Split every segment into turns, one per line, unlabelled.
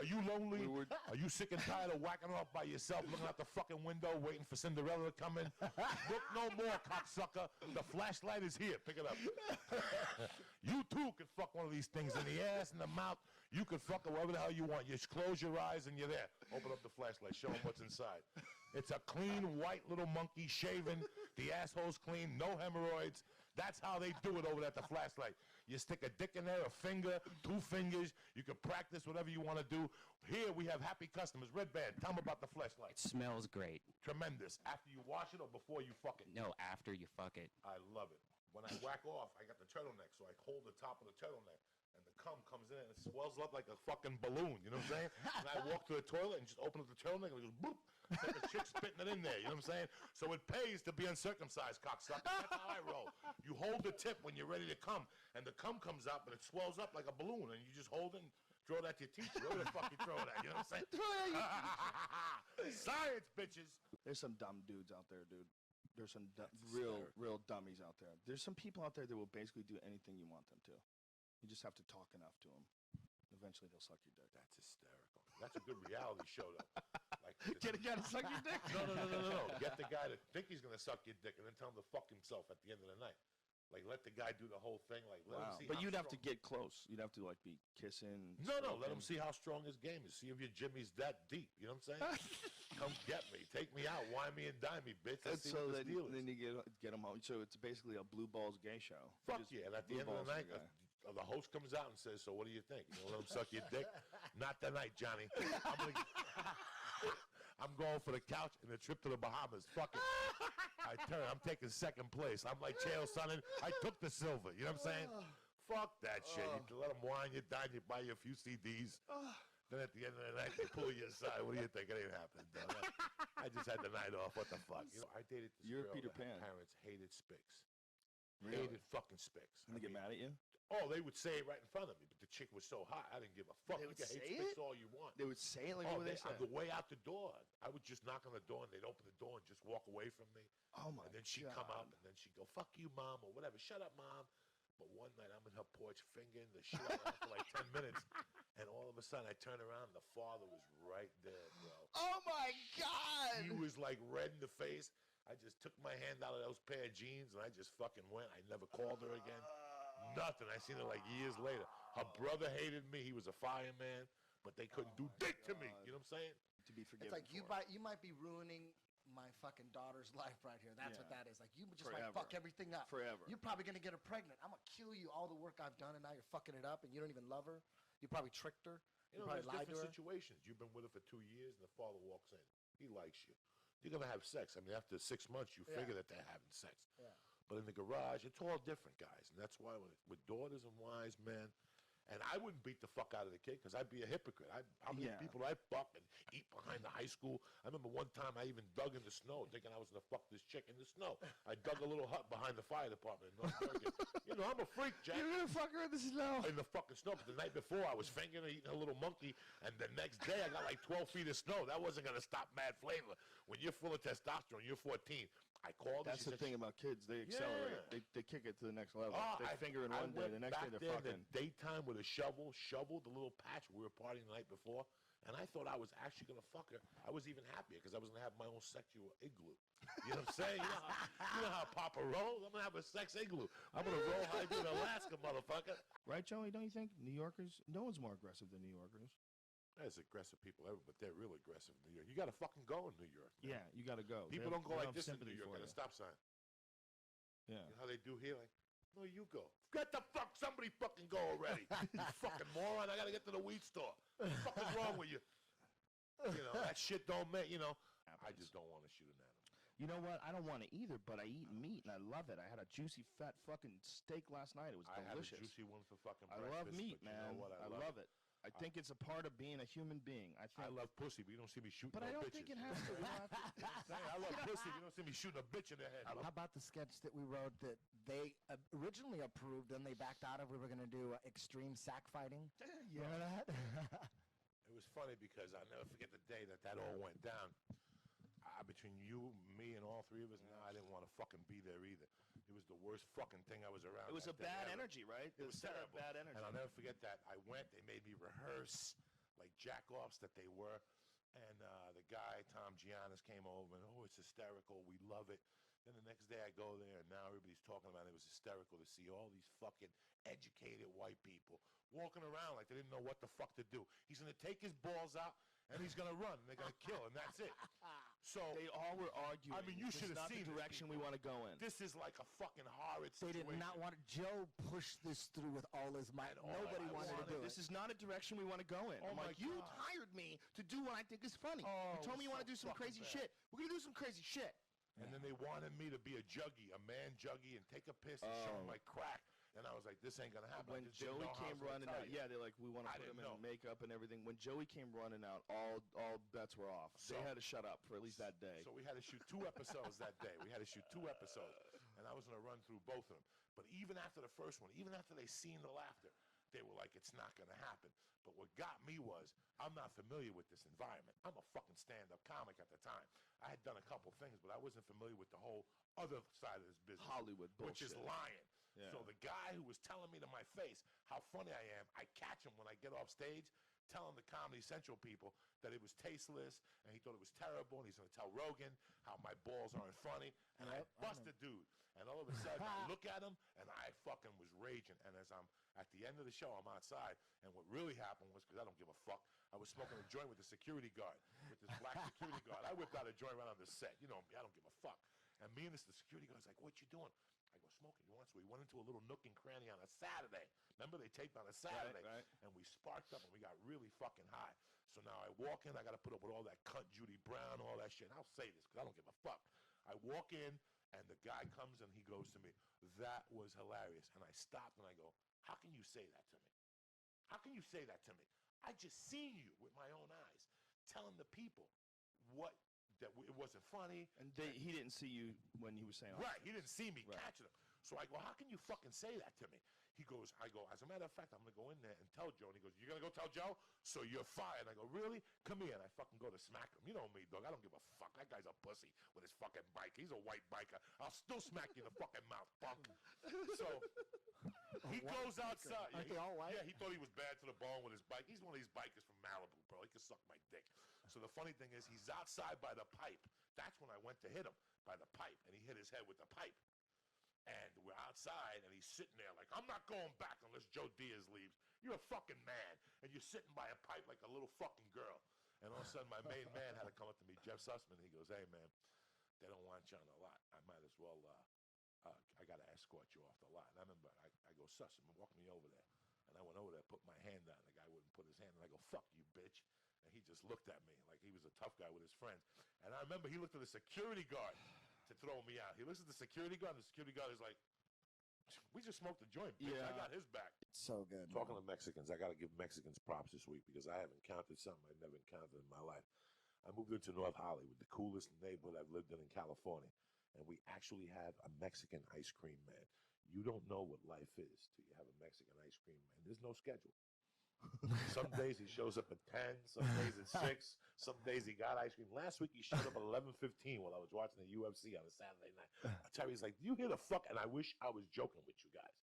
Are you lonely? Are you sick and tired of whacking off by yourself, looking out the fucking window, waiting for Cinderella to come in? Look no more, cocksucker. The flashlight is here. Pick it up. You too could fuck one of these things in the ass, in the mouth. You could fuck it wherever the hell you want. You just close your eyes and you're there. Open up the flashlight. Show them what's inside. It's a clean, white little monkey, shaven. The asshole's clean, no hemorrhoids. That's how they do it over there at the flashlight. You stick a dick in there, a finger, 2 fingers. You can practice whatever you want to do. Here we have happy customers. Red Band, tell them about the flashlight.
It smells great.
Tremendous. After you wash it or before you fuck it?
No, after you fuck it.
I love it. When I whack off, I got the turtleneck, so I hold the top of the turtleneck. And the cum comes in and it swells up like a fucking balloon, you know what I'm saying? And I walk to the toilet and just open up the turtleneck and it goes boop. It's like a chick spitting it in there, you know what I'm saying? So it pays to be uncircumcised, cocksucker. That's how I roll. You hold the tip when you're ready to come, and the cum comes up and it swells up like a balloon, and you just hold it and throw it at your teacher. Where the fuck you throw it at, you know what I'm saying? Science, bitches.
There's some dumb dudes out there, dude. There's some real dummies out there. There's some people out there that will basically do anything you want them to. You just have to talk enough to them. Eventually, they'll suck your dick.
That's hysterical. That's a good reality show, though. Like,
get a guy to suck your dick?
No. Get the guy to think he's going to suck your dick and then tell him to fuck himself at the end of the night. Like, let the guy do the whole thing. Like, let him see.
But you'd have to get close. You'd have to, like, be kissing.
No. Let him see how strong his game is. See if your Jimmy's that deep. You know what I'm saying? Come get me. Take me out. Wine me and dime me, bitch. Let's see what this deal is.
Then you get him out. So it's basically a blue balls gay show.
Fuck yeah. And at the end of the night, the host comes out and says, so what do you think? You let him suck your dick? Not tonight, Johnny. I'm going for the couch and a trip to the Bahamas. Fuck it. I'm taking second place. I'm like Chael Sonnen. I took the silver. You know what I'm saying? Fuck that shit. You let them wine you, dine you, buy you a few CDs. Then at the end of the night, they pull you aside. What do you think? It ain't happening. I just had the night off. What the fuck? I dated this girl
Peter
that
Pan.
her parents hated Spicks.
Really?
Hated fucking Spicks.
And they get mad at you?
Oh, they would say it right in front of me, but the chick was so hot, I didn't give a fuck.
They
You
would
can
say
hate Spicks all you want.
They would say it? Like, what would they say?
On the way out the door, I would just knock on the door, and they'd open the door and just walk away from me.
Oh, my God.
And then she'd come out, and then she'd go, fuck you, Mom, or whatever. Shut up, Mom. But one night, I'm in her porch fingering the shit out of her for like 10 minutes, and all of a sudden, I turn around, and the father was right there, bro.
Oh, my God!
He was like red in the face. I just took my hand out of those pair of jeans, and I just fucking went. I never called her again. Nothing. I seen her like years later. Her brother hated me. He was a fireman, but they couldn't do dick to me. You know what I'm saying?
To be forgiven.
It's like you might be ruining my fucking daughter's life right here. That's what that is. Like, you just might fuck everything up.
Forever.
You're probably going to get her pregnant. I'm going to kill you, all the work I've done, and now you're fucking it up, and you don't even love her. You probably tricked her.
You know,
probably
there's
lied to
different
her.
situations. You've been with her for 2 years, and the father walks in. He likes you. You're going to have sex. I mean, after 6 months, you figure that they're having sex.
Yeah.
But in the garage, it's all different, guys. And that's why with daughters and wives, man, and I wouldn't beat the fuck out of the kid because I'd be a hypocrite. How many people I fuck and eat behind the high school? I remember one time I even dug in the snow thinking I was going to fuck this chick in the snow. I dug a little hut behind the fire department in North Bergen. You know, I'm a freak, Jack.
You're going to fuck her in the snow?
In the fucking snow. But the night before, I was fingering her, eating a little monkey, and the next day I got like 12 feet of snow. That wasn't going to stop mad flavor. When you're full of testosterone, you're 14. I called her.
That's the thing about kids. They accelerate. They kick it to the next level. They finger in one day, the next day they're fucking.
In the daytime with a shoveled the little patch where we were partying the night before, and I thought I was actually going to fuck her. I was even happier because I was going to have my own sexual igloo. You know what I'm saying? You know how Papa rolls? I'm going to have a sex igloo. I'm going to roll how I do in Alaska, motherfucker.
Right, Joey? Don't you think? New Yorkers, no one's more aggressive than New Yorkers.
There's aggressive people ever, but they're real aggressive in New York. You got to fucking go in New York. Man.
Yeah, you got to go.
People don't go like this in New York at a stop sign.
Yeah.
You know how they do here? Like, no, you go. Get the fuck, somebody fucking go already. You fucking moron, I got to get to the weed store. What the fuck is wrong with you? You know, that shit don't make, you know. I just don't want to shoot an animal.
You know what? I don't want to either, but I eat meat, and I love it. I had a juicy, fat fucking steak last night. It was delicious.
I had a juicy one for fucking
I
breakfast.
love meat, man.
You know what?
I love it. I think it's a part of being a human being. I
love pussy, but you don't see me shooting
But
no
I don't
bitches.
think it has to.
I love pussy, but you don't see me shooting a bitch in the head.
How about the sketch that we wrote that they originally approved and they backed out of? We were going to do extreme sack fighting. You know that?
It was funny because I'll never forget the day that all went down. Between you, me, and all three of us, I didn't want to fucking be there either. It was the worst fucking thing I was around.
It was a bad energy, right?
It was terrible.
Bad energy.
And I'll never forget that. I went, they made me rehearse, like jack-offs that they were. And the guy, Tom Giannis, came over and, oh, it's hysterical. We love it. Then the next day I go there, and now everybody's talking about it. It was hysterical to see all these fucking educated white people walking around like they didn't know what the fuck to do. He's going to take his balls out, and he's going to run, and they're going to kill, and that's it. So
They all were arguing.
I mean, you
This
should
is
have
not
seen
the direction we want to go in.
This is like a fucking horrid
They
situation.
did not want it. Joe pushed this through with all his might.
And all
Nobody
I
wanted to do
This
it.
is not a direction we want to go in.
Oh
I'm
my
like, you
God.
hired me to do what I think is funny.
Oh,
you told me you want to do
so
some crazy
fucking bad.
shit. We're going to do some crazy shit.
And then they wanted me to be a juggie, a man juggie, and take a piss and show them my crack. And I was like, this ain't going to happen. I
When
just didn't
Joey
know how I
came
was gonna
running
tell
out,
you.
yeah, they're like, we want to
I
put him
didn't
in
know.
makeup and everything. When Joey came running out, all bets were off.
So-
They had to shut up for at least that day.
So we had to shoot 2 episodes that day. We had to shoot 2 episodes. And I was going to run through both of them. But even after the first one, even after they seen the laughter, they were like, it's not going to happen. But what got me was, I'm not familiar with this environment. I'm a fucking stand-up comic at the time. I had done a couple things, but I wasn't familiar with the whole other side of this business.
Hollywood bullshit.
Which is lying.
Yeah.
So the guy who was telling me to my face how funny I am, I catch him when I get off stage telling the Comedy Central people that it was tasteless and he thought it was terrible and he's going to tell Rogan how my balls aren't funny. And I
Yep, I
bust
know.
the dude. And all of a sudden I look at him and I fucking was raging. And as I'm at the end of the show, I'm outside. And what really happened was, because I don't give a fuck, I was smoking a joint with the security guard, with this black security guard. I whipped out a joint right on the set. You know me, I don't give a fuck. And me and the security guard's like, what you doing? I go, smoking. You want? So we went into a little nook and cranny on a Saturday. Remember, they taped on a Saturday.
right.
And we sparked up and we got really fucking high. So now I walk in, I got to put up with all that cunt Judy Brown, all that shit. And I'll say this because I don't give a fuck. I walk in and the guy comes and he goes to me, that was hilarious. And I stopped and I go, how can you say that to me? How can you say that to me? I just seen you with my own eyes telling the people what that it wasn't funny.
And he didn't see you when he was saying all
Right,
that.
he didn't see me
Right.
catching him. So I go, how can you fucking say that to me? He goes, I go, as a matter of fact, I'm going to go in there and tell Joe. And he goes, you're going to go tell Joe? So you're fired. I go, really? Come here. And I fucking go to smack him. You know me, dog. I don't give a fuck. That guy's a pussy with his fucking bike. He's a white biker. I'll still smack you in the fucking mouth, punk. So he goes outside.
Aren't they all white?
Yeah, he thought he was bad to the bone with his bike. He's one of these bikers from Malibu, bro. He could suck my dick. So the funny thing is, he's outside by the pipe. That's when I went to hit him, by the pipe. And he hit his head with the pipe. And we're outside, and he's sitting there like, I'm not going back unless Joe Diaz leaves. You're a fucking man. And you're sitting by a pipe like a little fucking girl. And all of a sudden, my main man had to come up to me, Jeff Sussman. He goes, hey, man, they don't want you on the lot. I might as well, I got to escort you off the lot. And I remember, I go, Sussman, walk me over there. And I went over there, put my hand down. The guy wouldn't put his hand. And I go, fuck you, bitch. And he just looked at me like he was a tough guy with his friends. And I remember he looked at the security guard to throw me out. He looks at the security guard, and the security guard is like, we just smoked a joint, bitch. I
Yeah.
got his back.
So good.
Talking to Mexicans, I got to give Mexicans props this week because I have encountered something I've never encountered in my life. I moved into North Hollywood, the coolest neighborhood I've lived in California, and we actually have a Mexican ice cream man. You don't know what life is till you have a Mexican ice cream man. There's no schedule. Some days he shows up at 10, some days at 6, some days he got ice cream. Last week he showed up at 11:15 while I was watching the UFC on a Saturday night. Terry's like, do you hear the fuck? And I wish I was joking with you guys.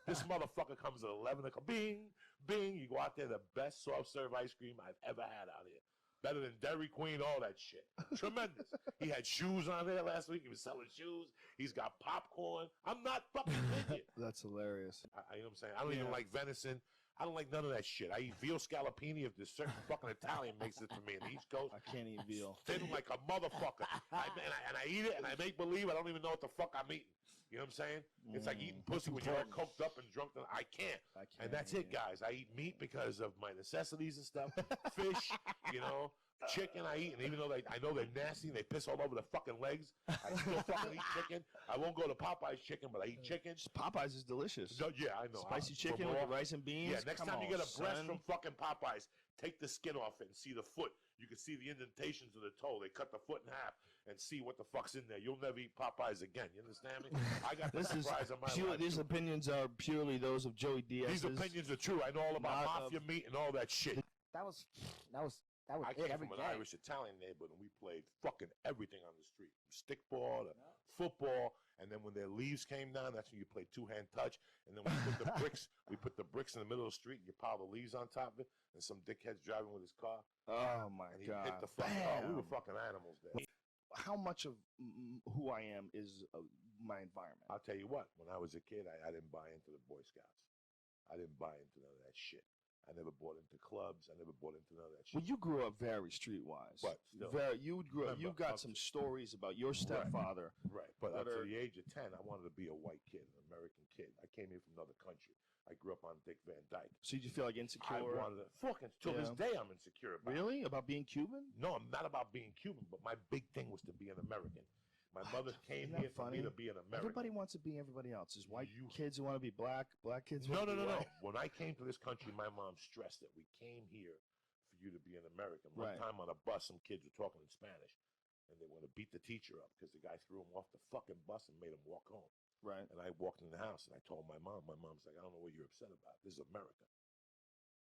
This motherfucker comes at 11 o'clock. Bing, bing. You go out there, the best soft serve ice cream I've ever had out here. Better than Dairy Queen, all that shit. Tremendous. He had shoes on there last week. He was selling shoes. He's got popcorn. I'm not fucking idiot.
That's hilarious.
You know what I'm saying? I don't even like venison. I don't like none of that shit. I eat veal scallopini if this certain fucking Italian makes it for me in the East Coast.
I can't eat veal.
Thin like a motherfucker. And I eat it, and I make believe I don't even know what the fuck I'm eating. You know what I'm saying? It's like eating pussy when you're all coked up and drunk. I can't. And that's it, guys. I eat meat because of my necessities and stuff. Fish, you know. Chicken I eat, and even though I know they're nasty and they piss all over the fucking legs, I still fucking eat chicken. I won't go to Popeye's chicken, but I eat chicken.
Popeyes is delicious.
No, yeah, I know.
Spicy
From
chicken with
raw-
the rice and beans.
Yeah, next
Come
time you
on,
get a breast
son.
from fucking Popeyes, take the skin off it and see the foot. You can see the indentations of the toe. They cut the foot in half and see what the fuck's in there. You'll never eat Popeyes again. You understand me? I got the
This is
surprise of my
pure,
life.
these opinions are purely those of Joey Diaz.
These opinions are true. I know all about
Not
mafia meat and all that shit.
That was That was
I
it
came
every
from an
day.
Irish Italian neighborhood, and we played fucking everything on the street, stickball, football, and then when their leaves came down, that's when you played two-hand touch. And then we put the bricks, in the middle of the street, and you pile the leaves on top of it, and some dickhead's driving with his car.
Oh my
And he
God!
hit the fucking. Oh, we were
Bam.
fucking animals there.
How much of who I am is my environment?
I'll tell you what. When I was a kid, I didn't buy into the Boy Scouts. I didn't buy into none of that shit. I never bought into clubs. I never bought into none of that shit.
Well, you grew up very streetwise.
But still.
You grew up. You got some stories about your stepfather.
Right. But up to the age of 10, I wanted to be a white kid, an American kid. I came here from another country. I grew up on Dick Van Dyke.
So you feel like insecure?
I wanted to. Fucking till this day, I'm insecure about.
Really? About being Cuban?
No, I'm not about being Cuban, but my big thing was to be an American. My mother came here for me to be an American.
Everybody wants to be everybody else. There's white kids who want to be black kids.
No.
want to be white.
When I came to this country, my mom stressed that we came here for you to be an American. One time on a bus, some kids were talking in Spanish, and they wanted to beat the teacher up because the guy threw him off the fucking bus and made him walk home.
Right.
And I walked in the house and I told my mom. My mom's like, I don't know what you're upset about. This is America.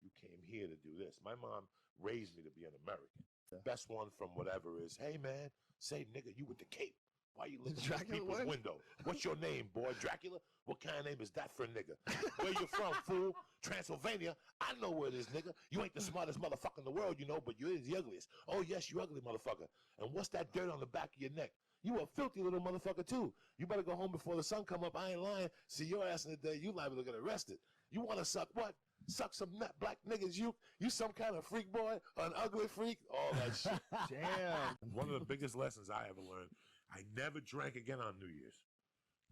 You came here to do this. My mom raised me to be an American. The best one from whatever is, hey man, say nigga, you with the cape. Why you looking at people's window? What's your name, boy? Dracula? What kind of name is that for a nigga? Where you from, fool? Transylvania? I know where it is, nigga. You ain't the smartest motherfucker in the world, you know, but you is the ugliest. Oh, yes, you ugly motherfucker. And what's that dirt on the back of your neck? You a filthy little motherfucker, too. You better go home before the sun come up. I ain't lying. See your ass in the day, you liable to get arrested. You want to suck what? Suck some nut black niggas. You some kind of freak boy? An ugly freak? All that shit.
Damn.
One of the biggest lessons I ever learned, I never drank again on New Year's.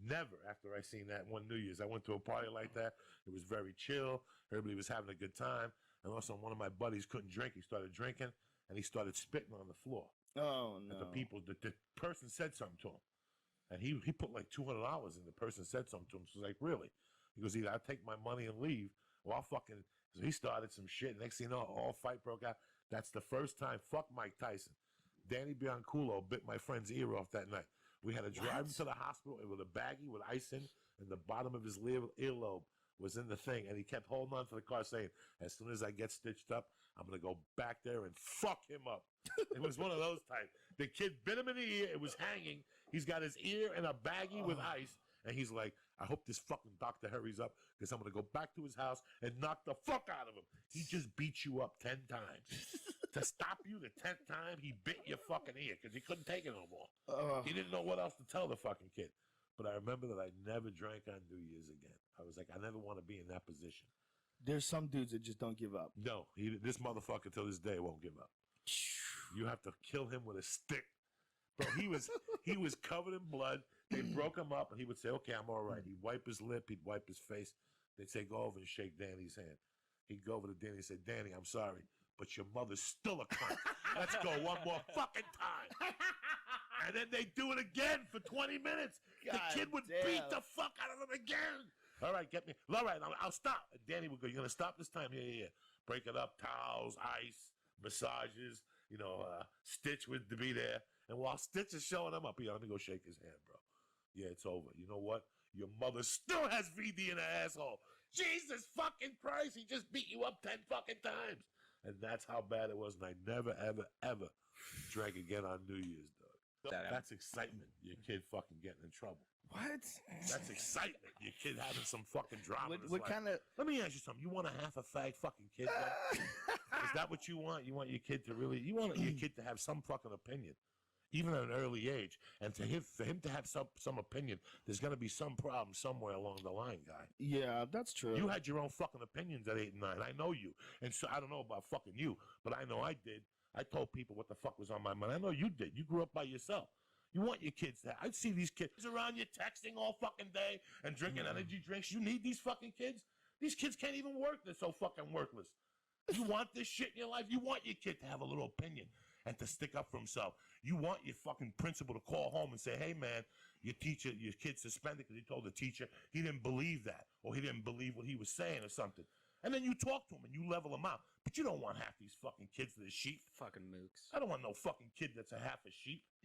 Never after I seen that one New Year's. I went to a party like that. It was very chill. Everybody was having a good time. And also one of my buddies couldn't drink. He started drinking, and he started spitting on the floor.
Oh, no.
And the person said something to him. And he put like $200 in. The person said something to him. So he's like, really? He goes, either I'll take my money and leave, or I'll fucking... So he started some shit. Next thing you know, all fight broke out. That's the first time. Fuck Mike Tyson. Danny Bianculo bit my friend's ear off that night. We had to drive him to the hospital with a baggie with ice in, and the bottom of his earlobe was in the thing. And he kept holding on to the car saying, as soon as I get stitched up, I'm going to go back there and fuck him up. It was one of those types. The kid bit him in the ear. It was hanging. He's got his ear in a baggie with ice. And he's like, I hope this fucking doctor hurries up because I'm going to go back to his house and knock the fuck out of him. He just beat you up 10 times. To stop you the 10th time, he bit your fucking ear because he couldn't take it no more. He didn't know what else to tell the fucking kid. But I remember that I never drank on New Year's again. I was like, I never want to be in that position.
There's some dudes that just don't give up.
No, this motherfucker till this day won't give up. You have to kill him with a stick. Bro, he was covered in blood. They broke him up, and he would say, okay, I'm all right. He'd wipe his lip. He'd wipe his face. They'd say, go over and shake Danny's hand. He'd go over to Danny and say, Danny, I'm sorry, but your mother's still a cunt. Let's go one more fucking time. And then they'd do it again for 20 minutes. The kid would beat the fuck out of him again. All right, get me. All right, I'll stop. And Danny would go, you're going to stop this time? Yeah. Break it up, towels, ice, massages, Stitch would be there. And while Stitch is showing him up, let me go shake his hand, bro. Yeah, it's over. You know what? Your mother still has VD in her asshole. Jesus fucking Christ, he just beat you up 10 fucking times. And that's how bad it was. And I never, ever, ever drank again on New Year's, dog. That's excitement. Your kid fucking getting in trouble.
What?
That's excitement. Your kid having some fucking drama.
What kind of...
Let me ask you something. You want a half a fag fucking kid, bro? Is that what you want? You want your kid to really... You want your kid to have some fucking opinion. Even at an early age, and for him to have some opinion, there's going to be some problem somewhere along the line, guy.
Yeah, that's true.
You had your own fucking opinions at 8 and 9. I know you, and so I don't know about fucking you, but I know I did. I told people what the fuck was on my mind. I know you did. You grew up by yourself. You want your kids to... I'd see these kids around you texting all fucking day and drinking energy drinks. You need these fucking kids? These kids can't even work. They're so fucking worthless. You want this shit in your life? You want your kid to have a little opinion and to stick up for himself. You want your fucking principal to call home and say, hey, man, your kid's suspended because he told the teacher he didn't believe that or he didn't believe what he was saying or something. And then you talk to him and you level him out. But you don't want half these fucking kids that are sheep.
Fucking mooks.
I don't want no fucking kid that's a half a sheep.